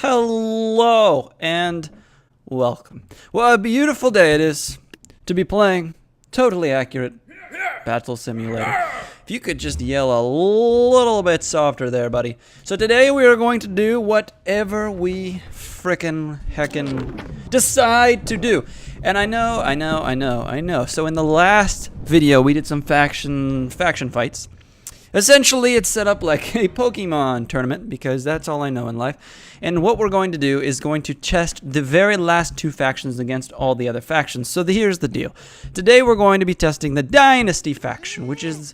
Hello and welcome. What a beautiful day it is to be playing totally accurate Battle Simulator. If you could just yell a little bit softer there, buddy. So today we are going to do whatever we frickin' heckin' decide to do. And I know. So in the last video we did some faction fights. Essentially, it's set up like a Pokemon tournament, because that's all I know in life. And what we're going to do is going to test the very last two factions against all the other factions. So here's the deal. Today we're going to be testing the Dynasty faction, which is,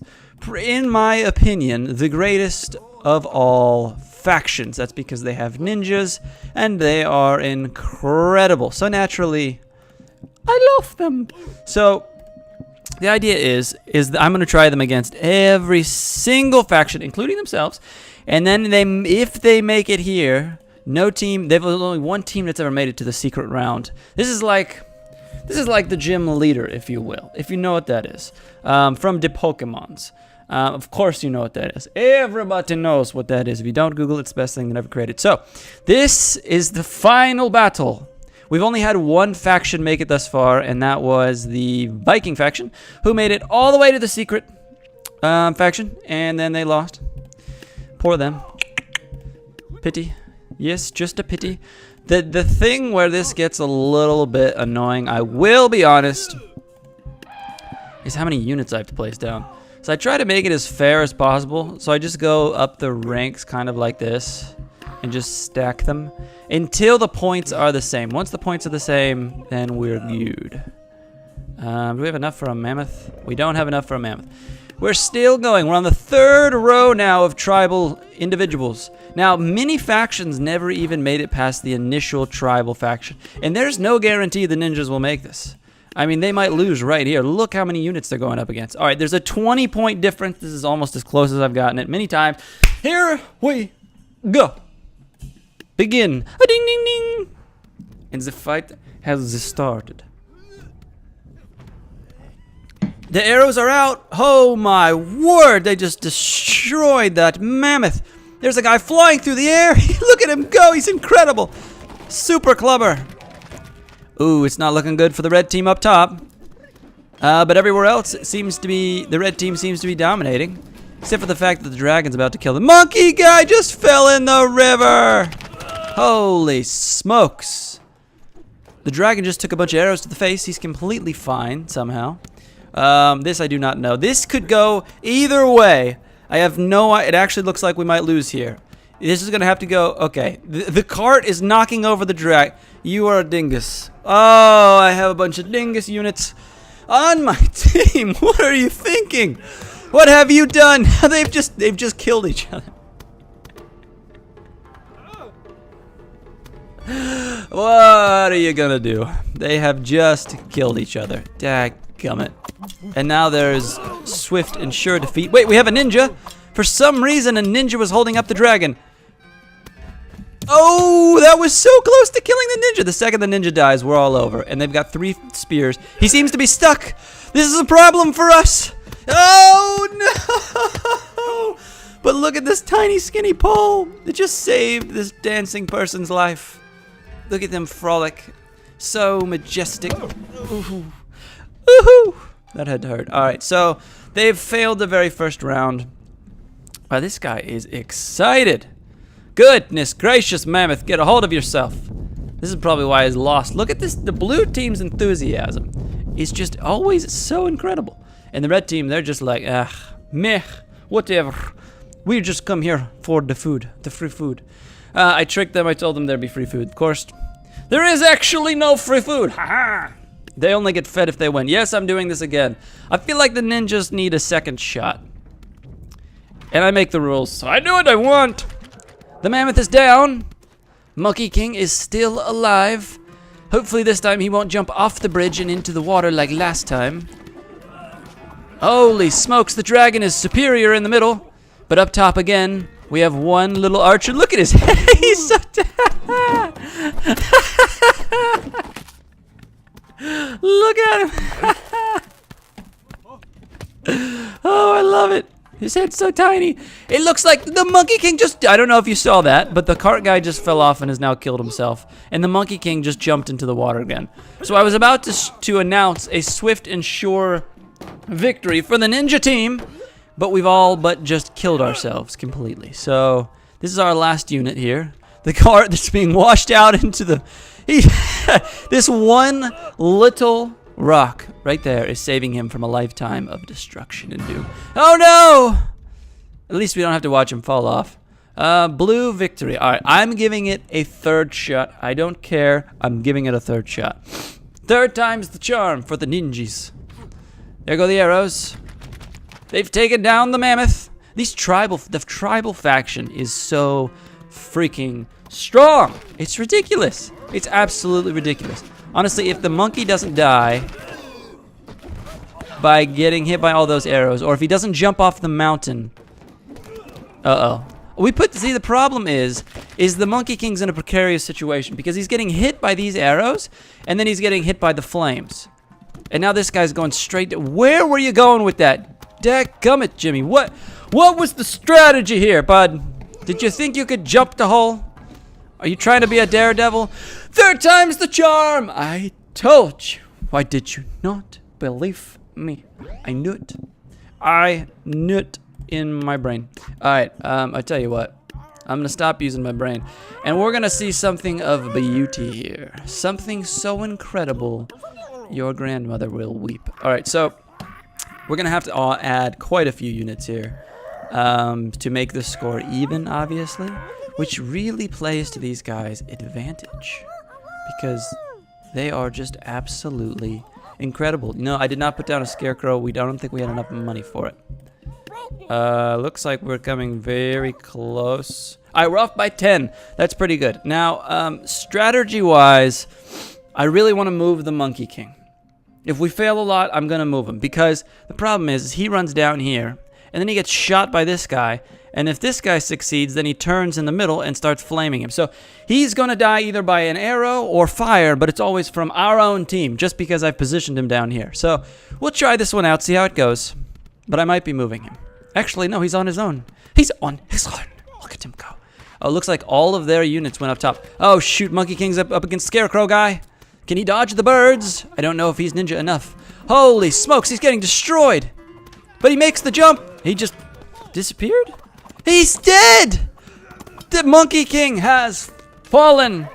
in my opinion, the greatest of all factions. That's because they have ninjas, and they are incredible. So naturally, I love them. So the idea is that I'm going to try them against every single faction, including themselves, and then if they make it here, they've only one team that's ever made it to the secret round. This is like the gym leader, if you will, if you know what that is, from the Pokemons. Of course you know what that is. Everybody knows what that is. If you don't Google it, it's the best thing that ever created. So this is the final battle. We've only had one faction make it thus far, and that was the Viking faction, who made it all the way to the secret faction, and then they lost. Poor them. Pity. Yes, just a pity. The thing where this gets a little bit annoying, I will be honest, is how many units I have to place down. So I try to make it as fair as possible, so I just go up the ranks kind of like this, and just stack them until the points are the same. Once the points are the same, then we're good. Do we have enough for a mammoth? We don't have enough for a mammoth. We're still going. We're on the third row now of tribal individuals. Now, many factions never even made it past the initial tribal faction, and there's no guarantee the ninjas will make this. I mean, they might lose right here. Look how many units they're going up against. All right, there's a 20-point difference. This is almost as close as I've gotten it many times. Here we go. Begin. A ding ding ding. And the fight has started. The arrows are out. Oh my word, they just destroyed that mammoth. There's a guy flying through the air. Look at him go, he's incredible. Super clever. Ooh, it's not looking good for the red team up top. But everywhere else, it seems to be, the red team seems to be dominating. Except for the fact that the dragon's about to kill the monkey guy. Just fell in the river. Holy smokes. The dragon just took a bunch of arrows to the face. He's completely fine somehow. This I do not know. This could go either way. I have no idea. It actually looks like we might lose here. This is going to have to go. Okay. The cart is knocking over the dragon. You are a dingus. Oh, I have a bunch of dingus units on my team. What are you thinking? What have you done? They've just killed each other. What are you gonna do? They have just killed each other. Dadgummit. And now there's swift and sure defeat. Wait, we have a ninja. For some reason, a ninja was holding up the dragon. Oh, that was so close to killing the ninja. The second the ninja dies, we're all over. And they've got 3 spears. He seems to be stuck. This is a problem for us. Oh, no. But look at this tiny, skinny pole. It just saved this dancing person's life. Look at them frolic. So majestic. Ooh. Ooh. That had to hurt. Alright, so they've failed the very first round. Wow, this guy is excited. Goodness gracious, mammoth, get a hold of yourself. This is probably why he's lost. Look at this. The blue team's enthusiasm is just always so incredible. And the red team, they're just like, meh, whatever. We just come here for the food, the free food. I tricked them. I told them there'd be free food. Of course, there is actually no free food. Ha-ha! They only get fed if they win. Yes, I'm doing this again. I feel like the ninjas need a second shot. And I make the rules, so I do what I want. The mammoth is down. Monkey King is still alive. Hopefully this time he won't jump off the bridge and into the water like last time. Holy smokes, the dragon is superior in the middle. But up top again, we have one little archer. Look at his head. He's so look at him. Oh, I love it. His head's so tiny. It looks like the Monkey King just... I don't know if you saw that, but the cart guy just fell off and has now killed himself. And the Monkey King just jumped into the water again. So I was about to announce a swift and sure victory for the ninja team, but we've all but just killed ourselves completely. So this is our last unit here. The cart that's being washed out into the... This one little... rock right there is saving him from a lifetime of destruction and doom. Oh no! At least we don't have to watch him fall off. Blue victory. All right, I'm giving it a third shot. I don't care. I'm giving it a third shot. Third time's the charm for the ninjas. There go the arrows. They've taken down the mammoth. The tribal faction is so freaking strong. It's ridiculous. It's absolutely ridiculous. Honestly, if the monkey doesn't die by getting hit by all those arrows, or if he doesn't jump off the mountain, see, the problem is the Monkey King's in a precarious situation because he's getting hit by these arrows, and then he's getting hit by the flames. And now this guy's going straight to... Where were you going with that? Dadgummit, Jimmy. What was the strategy here, bud? Did you think you could jump the hole? Are you trying to be a daredevil? Third time's the charm! I told you. Why did you not believe me? I knew it. I knew it in my brain. Alright, I tell you what. I'm gonna stop using my brain. And we're gonna see something of beauty here. Something so incredible, your grandmother will weep. Alright, so we're gonna have to add quite a few units here to make the score even, obviously. Which really plays to these guys' advantage. Because they are just absolutely incredible. You know, I did not put down a scarecrow. I don't think we had enough money for it. Looks like we're coming very close. Alright, we're off by 10. That's pretty good. Now, strategy-wise, I really want to move the Monkey King. If we fail a lot, I'm going to move him. Because the problem is he runs down here, and then he gets shot by this guy. And if this guy succeeds, then he turns in the middle and starts flaming him. So he's going to die either by an arrow or fire, but it's always from our own team, just because I've positioned him down here. So we'll try this one out, see how it goes. But I might be moving him. Actually, no, he's on his own. He's on his own. Look at him go. Oh, looks like all of their units went up top. Oh, shoot, Monkey King's up against Scarecrow guy. Can he dodge the birds? I don't know if he's ninja enough. Holy smokes, he's getting destroyed. But he makes the jump. He just disappeared? He's dead! The Monkey King has fallen.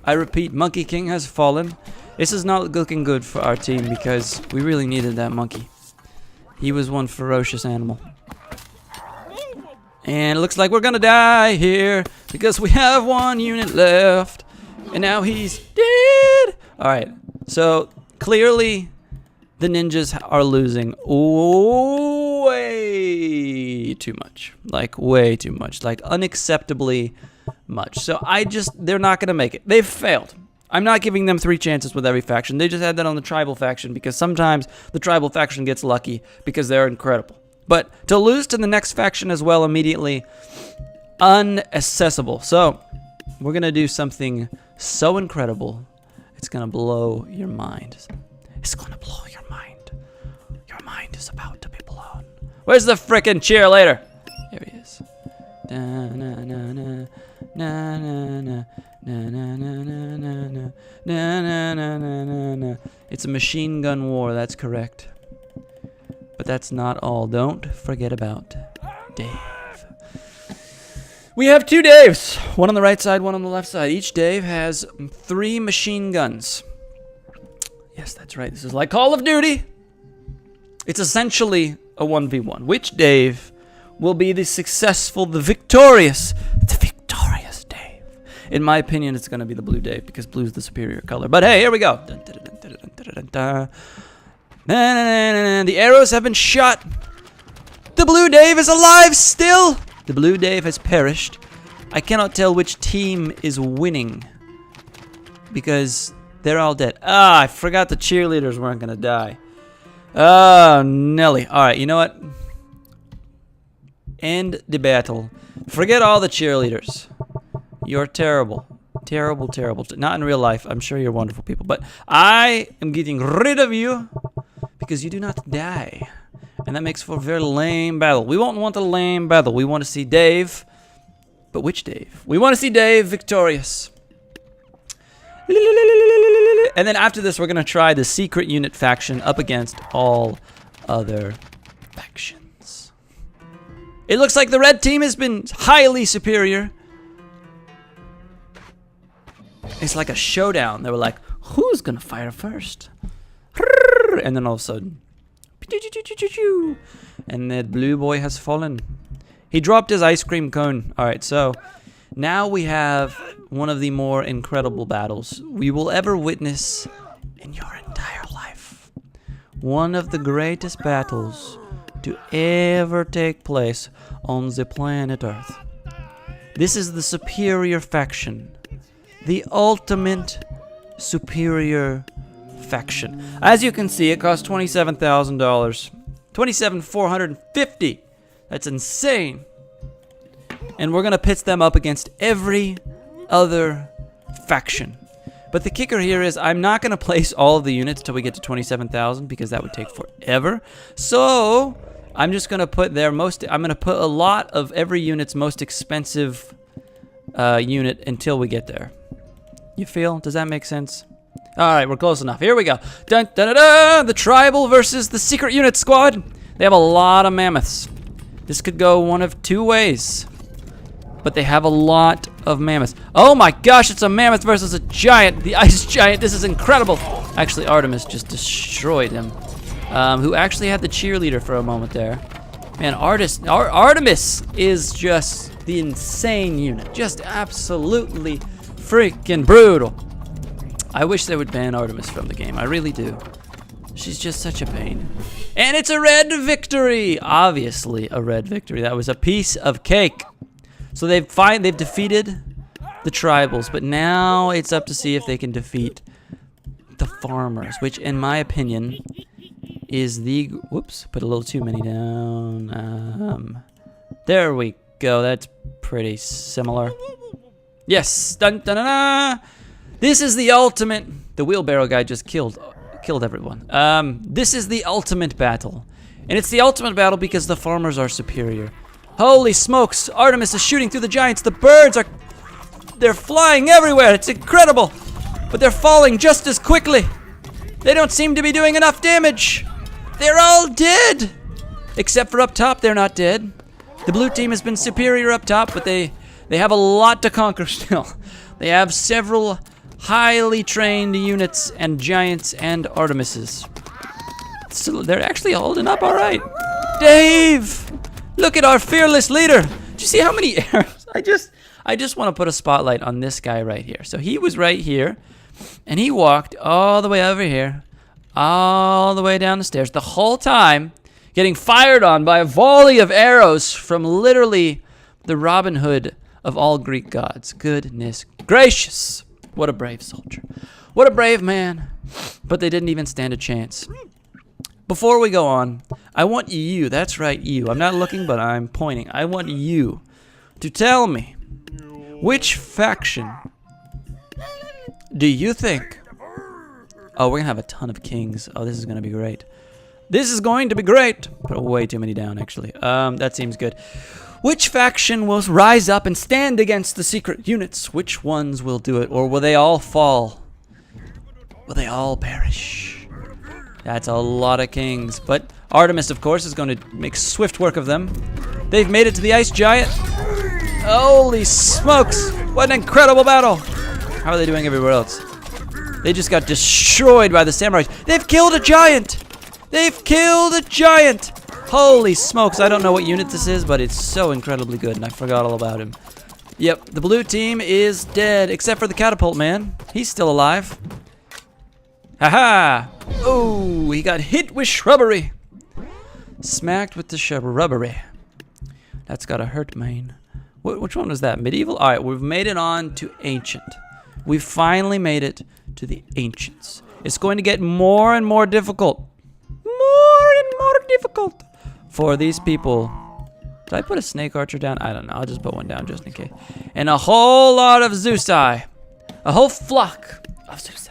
I repeat, Monkey King has fallen. This is not looking good for our team because we really needed that monkey. He was one ferocious animal. And it looks like we're gonna die here because we have one unit left. And now he's dead. Alright, so clearly the ninjas are losing way too much. Like, way too much. Like, unacceptably much. So they're not going to make it. They've failed. I'm not giving them 3 chances with every faction. They just had that on the tribal faction because sometimes the tribal faction gets lucky because they're incredible. But to lose to the next faction as well immediately, unaccessible. So, we're going to do something so incredible, it's going to blow your mind. It's going to blow your mind. Your mind is about to be blown. Where's the frickin' cheerleader? There he is. Da, na, na, na, na, na, na, na, na, na, na, na, na, na, na, na. It's a machine gun war, that's correct. But that's not all. Don't forget about Dave. We have 2 Daves. One on the right side, one on the left side. Each Dave has 3 machine guns. Yes, that's right. This is like Call of Duty. It's essentially a 1v1. Which Dave will be the successful, the victorious Dave? In my opinion, it's going to be the blue Dave because blue is the superior color. But hey, here we go. The arrows have been shot. The blue Dave is alive still. The blue Dave has perished. I cannot tell which team is winning because they're all dead. Ah, I forgot the cheerleaders weren't going to die. Oh, Nelly. All right, you know what? End the battle. Forget all the cheerleaders. You're terrible. Terrible, terrible. Not in real life. I'm sure you're wonderful people. But I am getting rid of you because you do not die. And And that makes for a very lame battle. We won't want a lame battle. We want to see Dave. But which Dave? We want to see Dave victorious. And then after this, we're going to try the secret unit faction up against all other factions. It looks like the red team has been highly superior. It's like a showdown. They were like, who's going to fire first? And then all of a sudden, and the blue boy has fallen. He dropped his ice cream cone. All right, so now we have one of the more incredible battles we will ever witness in your entire life. One of the greatest battles to ever take place on the planet Earth. This is the superior faction. The ultimate superior faction. As you can see, it costs $27,000. $27,450. That's insane. And we're gonna pit them up against every other faction. But the kicker here is I'm not gonna place all of the units till we get to 27,000 because that would take forever. So I'm just gonna put I'm gonna put a lot of every unit's most expensive unit until we get there. You feel? Does that make sense? All right, we're close enough. Here we go. Dun, dun, dun, dun, the tribal versus the secret unit squad. They have a lot of mammoths. This could go one of two ways. But they have a lot of mammoths. Oh my gosh, it's a mammoth versus a giant. The ice giant. This is incredible. Actually, Artemis just destroyed him. Who actually had the cheerleader for a moment there. Man, Artemis is just the insane unit. Just absolutely freaking brutal. I wish they would ban Artemis from the game. I really do. She's just such a pain. And it's a red victory. Obviously a red victory. That was a piece of cake. So they've defeated the tribals, but now it's up to see if they can defeat the farmers, which in my opinion is the whoops, put a little too many down. There we go. That's pretty similar. Yes. Dun, dun, dun, dun. This is the ultimate. The wheelbarrow guy just killed everyone. This is the ultimate battle. And it's the ultimate battle because the farmers are superior. Holy smokes, Artemis is shooting through the giants. The birds they're flying everywhere. It's incredible. But they're falling just as quickly. They don't seem to be doing enough damage. They're all dead. Except for up top, they're not dead. The blue team has been superior up top, but they have a lot to conquer still. They have several highly trained units and giants and Artemises. So they're actually holding up all right. Dave, look at our fearless leader. Do you see how many arrows? I just want to put a spotlight on this guy right here. So he was right here, and he walked all the way over here, all the way down the stairs, the whole time getting fired on by a volley of arrows from literally the Robin Hood of all Greek gods. Goodness gracious. What a brave soldier. What a brave man. But they didn't even stand a chance. Before we go on, I want you, that's right, you. I'm not looking, but I'm pointing. I want you to tell me which faction do you think... Oh, we're going to have a ton of kings. Oh, this is going to be great. This is going to be great. Put way too many down, actually. That seems good. Which faction will rise up and stand against the secret units? Which ones will do it? Or will they all fall? Will they all perish? That's a lot of kings. But Artemis, of course, is going to make swift work of them. They've made it to the ice giant. Holy smokes. What an incredible battle. How are they doing everywhere else? They just got destroyed by the samurais. They've killed a giant. They've killed a giant. Holy smokes, I don't know what unit this is, but it's so incredibly good, and I forgot all about him. Yep, the blue team is dead, except for the catapult man. He's still alive. Haha! Oh, he got hit with shrubbery. Smacked with the shrubbery. That's gotta hurt, man. Which one was that? Medieval? Alright, we've made it on to ancient. We finally made it to the ancients. It's going to get more and more difficult. More and more difficult for these people. Did I put a snake archer down? I don't know. I'll just put one down just in case. And a whole lot of Zeusai. A whole flock of Zeusai.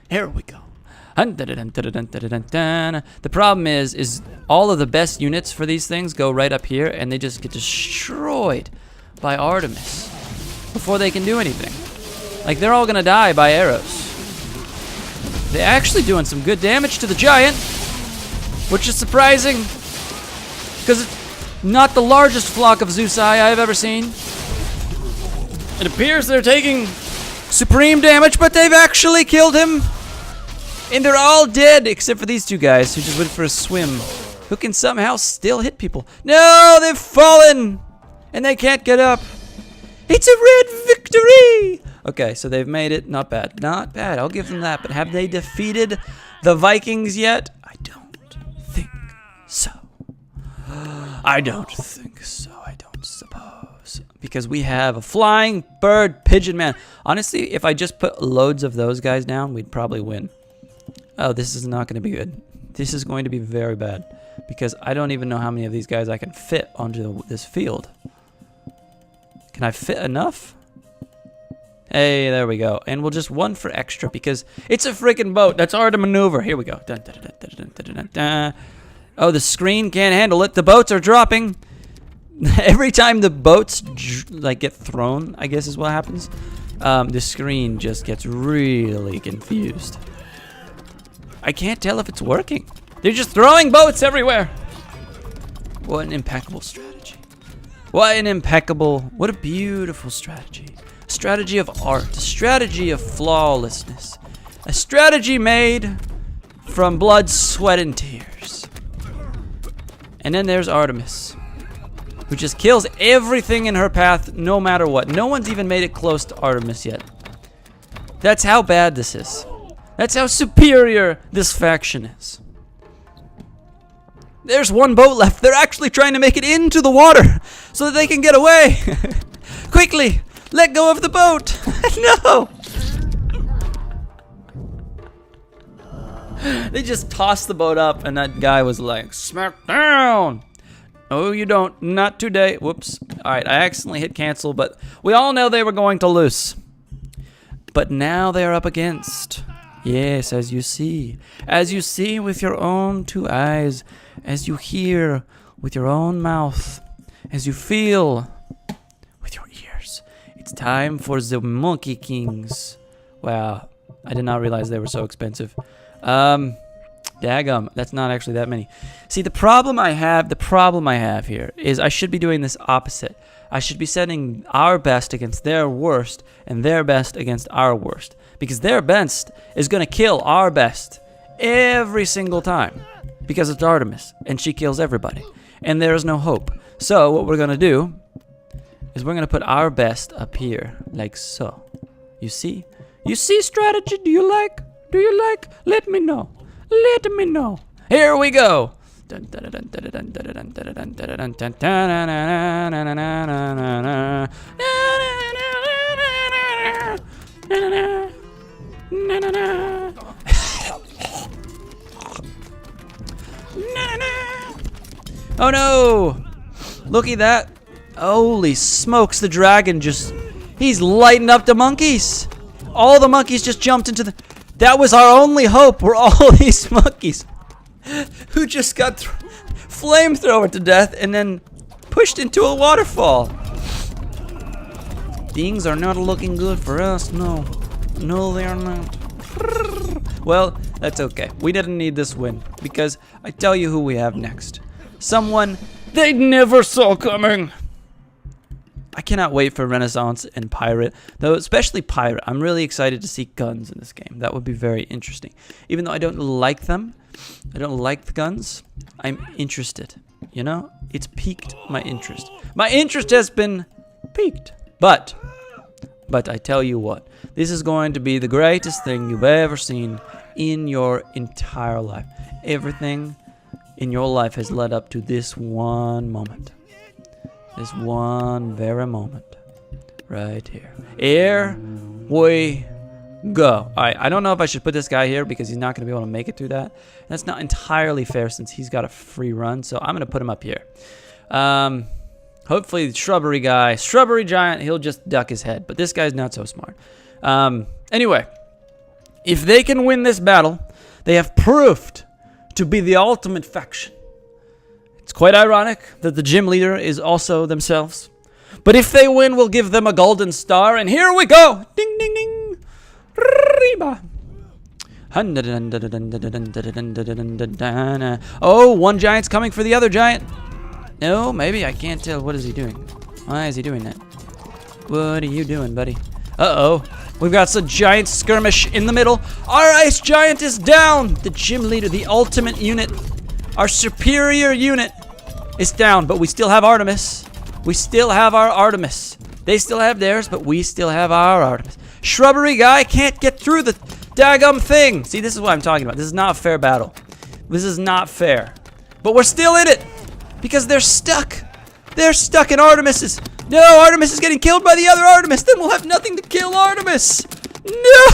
Here we go. The problem is all of the best units for these things go right up here, and they just get destroyed by Artemis before they can do anything. Like, they're all gonna die by arrows. They're actually doing some good damage to the giant, which is surprising, because it's not the largest flock of Zeusai I've ever seen. It appears they're taking supreme damage, but they've actually killed him. And they're all dead, except for these two guys who just went for a swim, who can somehow still hit people. No, they've fallen, and they can't get up. It's a red victory! Okay, so they've made it. Not bad. Not bad. I'll give them that. But have they defeated the Vikings yet? I don't think so. I don't think so. I don't suppose. Because we have a flying bird pigeon man. Honestly, if I just put loads of those guys down, we'd probably win. Oh, this is not going to be good. This is going to be very bad. Because I don't even know how many of these guys I can fit onto this field. Can I fit enough? Hey, there we go. And we'll just one for extra because it's a freaking boat. That's hard to maneuver. Here we go. Dun, dun, dun, dun, dun, dun, dun, dun. Oh, the screen can't handle it. The boats are dropping. Every time the boats like get thrown, I guess is what happens. The screen just gets really confused. I can't tell if it's working. They're just throwing boats everywhere. What an impeccable strategy. What a beautiful strategy. A strategy of art, a strategy of flawlessness. A strategy made from blood, sweat, and tears. And then there's Artemis, who just kills everything in her path no matter what. No one's even made it close to Artemis yet. That's how bad this is. That's how superior this faction is. There's one boat left. They're actually trying to make it into the water so that they can get away. Quickly, let go of the boat. No. They just tossed the boat up, and that guy was like, smack down. Oh, you don't. Not today. Whoops. All right, I accidentally hit cancel, but we all know they were going to lose. But now they're up against. Yes, as you see with your own two eyes, as you hear with your own mouth, as you feel with your ears. It's time for the Monkey Kings. Wow, I did not realize they were so expensive. Daggum, that's not actually that many. See, the problem I have here is I should be doing this opposite. I should be setting our best against their worst and their best against our worst. Because their best is going to kill our best every single time. Because it's Artemis, and she kills everybody. And there is no hope. So what we're going to do is we're going to put our best up here, like so. You see? You see strategy? Do you like? Do you like? Let me know. Let me know. Here we go. Oh no! Looky that. Holy smokes, the dragon he's lighting up the monkeys. All the monkeys just jumped into the... That was our only hope, were all these monkeys who just got flamethrowered to death and then pushed into a waterfall. Things are not looking good for us, no. No, they are not. Well, that's okay. We didn't need this win, because I tell you who we have next. Someone they never saw coming. I cannot wait for Renaissance and Pirate, though especially Pirate. I'm really excited to see guns in this game. That would be very interesting. Even though I don't like them, I don't like the guns, I'm interested. You know, it's piqued my interest. My interest has been piqued. But I tell you what, this is going to be the greatest thing you've ever seen in your entire life. Everything in your life has led up to this one moment. This one very moment. Right here. Here we go. Alright, I don't know if I should put this guy here because he's not going to be able to make it through that. That's not entirely fair since he's got a free run, so I'm going to put him up here. Hopefully the shrubbery guy, shrubbery giant, he'll just duck his head. But this guy's not so smart. Anyway, if they can win this battle, They have proved to be the ultimate faction. It's quite ironic that the gym leader is also themselves. But if they win, we'll give them a golden star. And here we go. Ding, ding, ding. Reba. Oh, one giant's coming for the other giant. No, maybe. I can't tell. What is he doing? Why is he doing that? What are you doing, buddy? Uh-oh. We've got some giant skirmish in the middle. Our ice giant is down. The gym leader, the ultimate unit, our superior unit is down. But we still have Artemis. We still have our Artemis. They still have theirs, but we still have our Artemis. Shrubbery guy can't get through the daggum thing. See, this is what I'm talking about. This is not a fair battle. This is not fair. But we're still in it because they're stuck. They're stuck in Artemis's. No, Artemis is getting killed by the other Artemis. Then we'll have nothing to kill Artemis. No.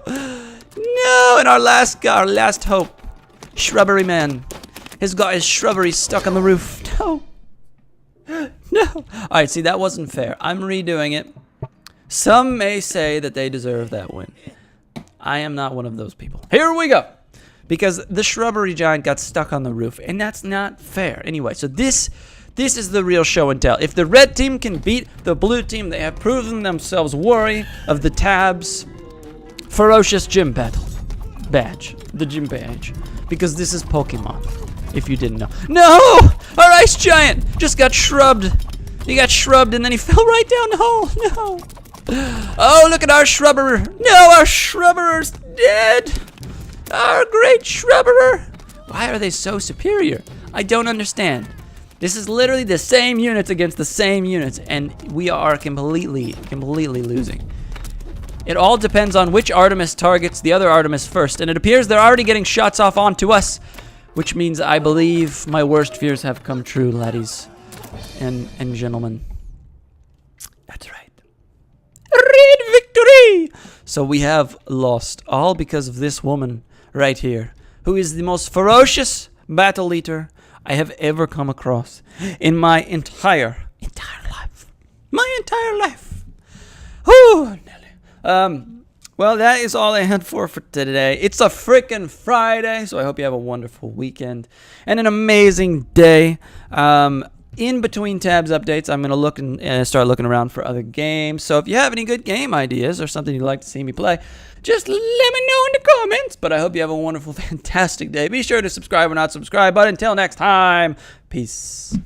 No, and our last hope. Shrubbery man has got his shrubbery stuck on the roof. No. No. All right, see, that wasn't fair. I'm redoing it. Some may say that they deserve that win. I am not one of those people. Here we go. Because the shrubbery giant got stuck on the roof, and that's not fair. Anyway, so this is the real show and tell. If the red team can beat the blue team, they have proven themselves worthy of the Tab's ferocious gym battle badge. The gym badge. Because this is Pokemon, if you didn't know. No! Our ice giant just got shrubbed. He got shrubbed, and then he fell right down the hole. No. Oh, look at our shrubberer. No, our shrubberer's dead. Our great shrubberer. Why are they so superior? I don't understand. This is literally the same units against the same units, and we are completely losing. It all depends on which Artemis targets the other Artemis first, and it appears they're already getting shots off onto us, which means I believe my worst fears have come true, laddies and gentlemen. That's right. Red victory! So we have lost, all because of this woman right here, who is the most ferocious battle leader I have ever come across in my entire life. My entire life. Whew, Nelly. Well, that is all I had for today. It's a freaking Friday, so I hope you have a wonderful weekend and an amazing day. In between tabs updates, I'm going to look and start looking around for other games. So if you have any good game ideas or something you'd like to see me play, just let me know in the comments. But I hope you have a wonderful, fantastic day. Be sure to subscribe or not subscribe. But until next time, peace.